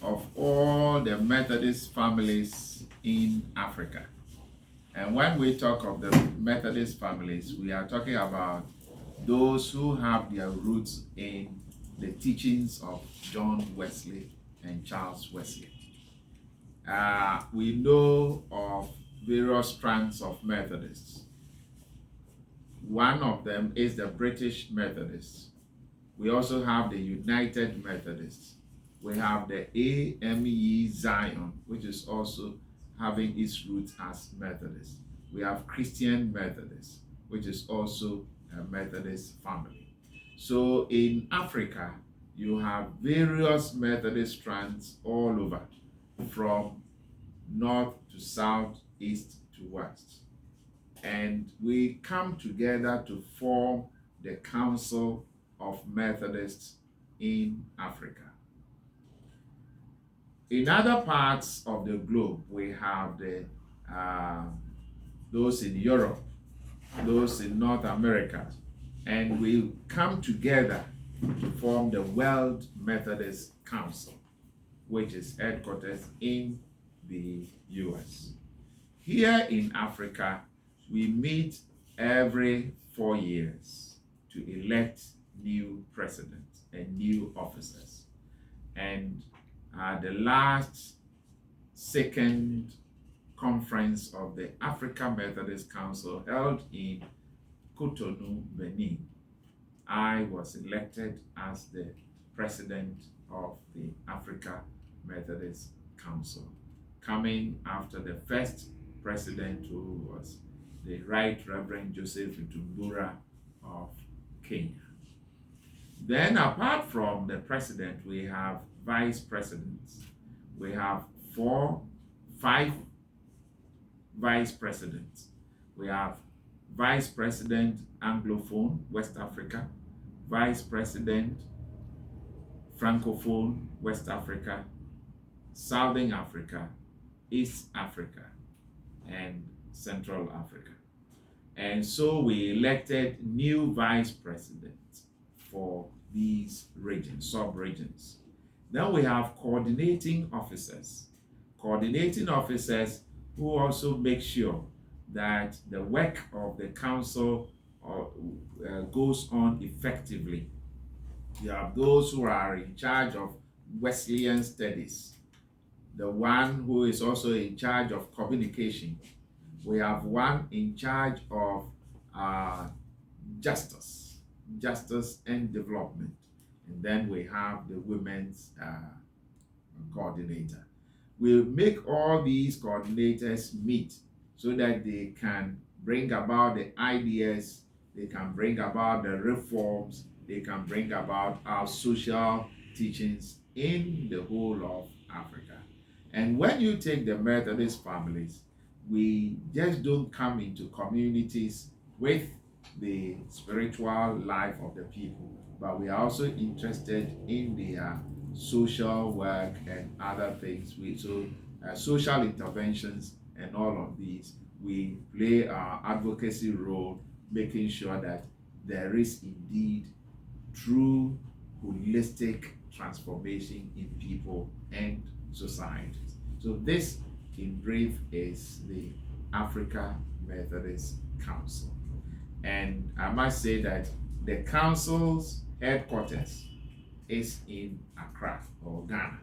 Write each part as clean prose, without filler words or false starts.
of all the Methodist families in Africa. And when we talk of the Methodist families, we are talking about those who have their roots in the teachings of John Wesley and Charles Wesley. We know of various strands of Methodists. One of them is the British Methodists. We also have the United Methodists. We have the AME Zion, which is also having its roots as Methodist. We have Christian Methodists, which is also a Methodist family. So in Africa, you have various Methodist strands all over, from north to south, east to west. And we come together to form the Council of Methodists in Africa. In other parts of the globe, we have those in Europe, those in North America, and we come together to form the World Methodist Council, which is headquartered in the US. Here in Africa, we meet every 4 years to elect new presidents and new officers. And the last second conference of the Africa Methodist Council held in Cotonou, Benin, I was elected as the president of the Africa Methodist Council, coming after the first president, who was the Right Reverend Joseph Itumbura of Kenya. Then, apart from the president, we have vice presidents. We have 5 vice presidents. We have vice president Anglophone, West Africa, vice president Francophone, West Africa, Southern Africa, East Africa, and Central Africa. And so we elected new vice presidents for these regions, sub-regions. Then we have coordinating officers. Coordinating officers who also make sure that the work of the council goes on effectively. You have those who are in charge of Wesleyan studies, the one who is also in charge of communication. We have one in charge of justice and development. And then we have the women's coordinator. We'll make all these coordinators meet so that they can bring about the ideas, they can bring about the reforms, they can bring about our social teachings in the whole of Africa. And when you take the Methodist families, we just don't come into communities with the spiritual life of the people, but we are also interested in their social work and other things. Social interventions and all of these, we play our advocacy role, making sure that there is indeed true holistic transformation in people and societies. So this, in brief, is the Africa Methodist Council. And I must say that the council's headquarters is in Accra, or Ghana,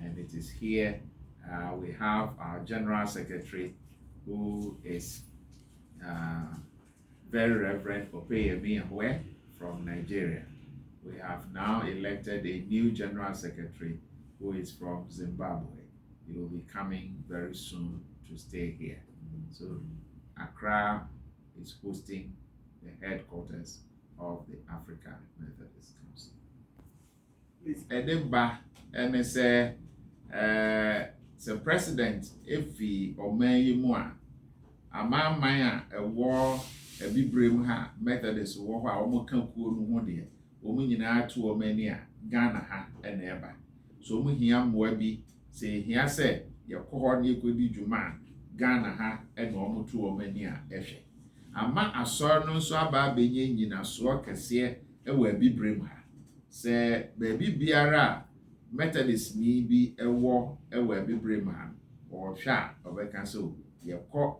and it is here we have our General Secretary, who is Very Reverend Opeyemi Ahwe from Nigeria. We have now elected a new General Secretary who is from Zimbabwe. He will be coming very soon to stay here. So Accra is hosting the headquarters of the Africa Methodist Council. Edinburgh, and say, the president, if he or may more, a man maya a war, a bibrim ha, Methodist war, almost can cool no dear, woman in two or many Ghana ha and ever. So we hear Mwabi say, here said, your cohort you could be Juman, Ghana ha, and almost two or many eshe. A man a sor no so about being in a sword can say, a will be brim ha. Say, baby biara, Methodist ni bi ewo ebibre man or hwa obeka so yekọ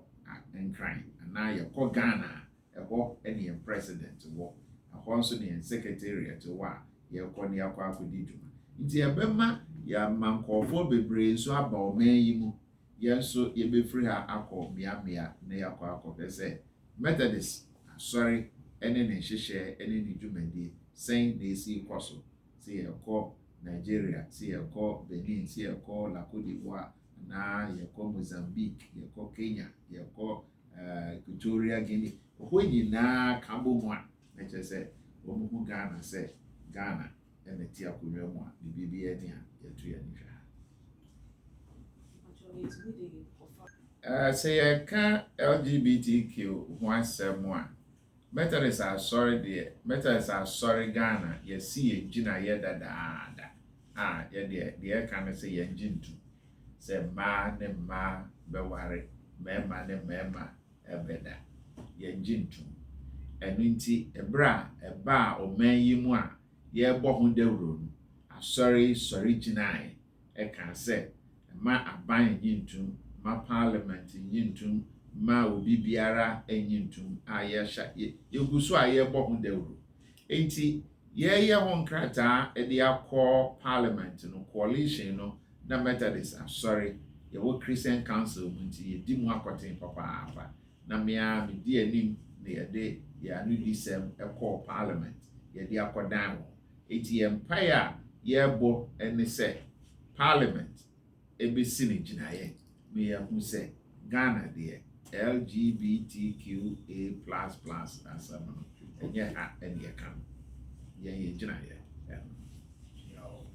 nkran na yekọ Ghana eho ene president wo ahọ nso ne secretariat wo a yekọ ne yakọ akodi dwuma nti ebema ya mankofo bebre nso aba oman yi mu yenso yebefiri ha akọ miamia na yakọ akọpese Methodist sorry ene ne hyehyɛ ene ne dwumadi sen na esi koso si yekọ Nigeria, si yekọ Benin, si yekọ La Côte d'Ivoire, na yekọ Mozambique, yekọ Kenya, yekọ Equatorial Guinea. Oho nyina kambo mu a na kyerɛ omu hu Ghana sɛ Ghana ene ti akonwa mu a bibi ene a yetu ya nhwa. Say yeka LGBTQ ho asɛm a Methodist are sorry there. Methodist are sorry Ghana. You see a jina yeda da. The can say ye jintu. Say ma ne ma beware, mema ne mema ebeda. Ye jintu. Enunti ebra eba o men yimu a ye bo hu dewro no. Sorry jina e can say ma aban jintu, ma parliament jintu. Ma obi biara enyintum ayesha yeguso ayebo hu dawru enti ye ho nkrata e de akọ parliament no coalition no na Methodist sorry ye wo Christian council mu nti ye di mu akoten papa na me di anim na ye de ye anu di sem ekọ parliament ye de akodan ho enti empire ye bo ene se parliament ebesi ne ginaye me ya hu se Ghana de LGBTQA++ asama enye ha ene kan ye gina ye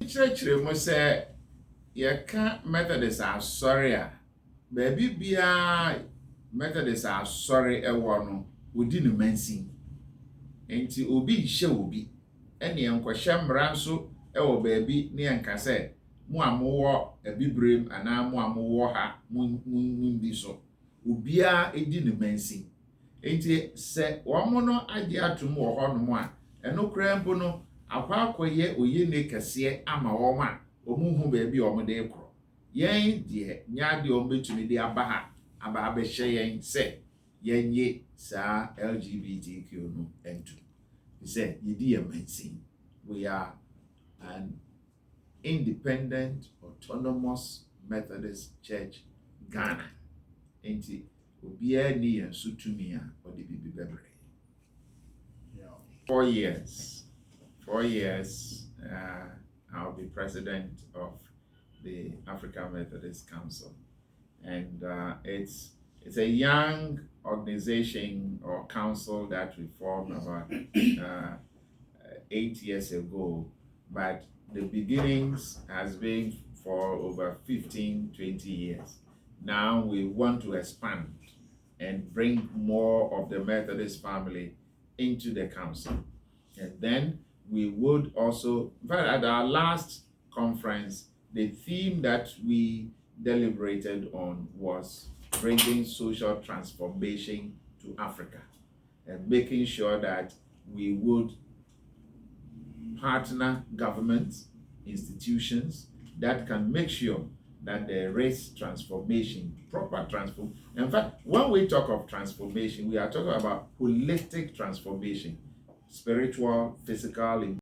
chire mo se ye ka Methodist sorry a baby bia Methodist sorry ewo no odi no mansin enti obi hye obi ene enkohye mra nso ewo baby ne enka se mo amowo ebibrem ana mo amowo ha mundi so ubia edi ne mansin enti se womo no ade atum wo ho no mo a eno krampo no akwakoye oye ne kese ama wo ma omuhu ba bi o mo de kro yen de nyaade o betumi de aba abehye yen se yenye sa LGBTQ no entu se yedi ye mansin we are an independent autonomous Methodist Church Ghana enti obia ni yensu tumi a ode bibi bebre 4 years I'll be president of the African Methodist Council and it's a young organization or council that we formed about 8 years ago, but the beginnings has been for over 15-20 years. Now we want to expand and bring more of the Methodist family into the council. And then we would also, but at our last conference, the theme that we deliberated on was bringing social transformation to Africa and making sure that we would partner governments, institutions that can make sure that there is transformation, proper transformation. In fact, when we talk of transformation, we are talking about holistic transformation, spiritual, physical,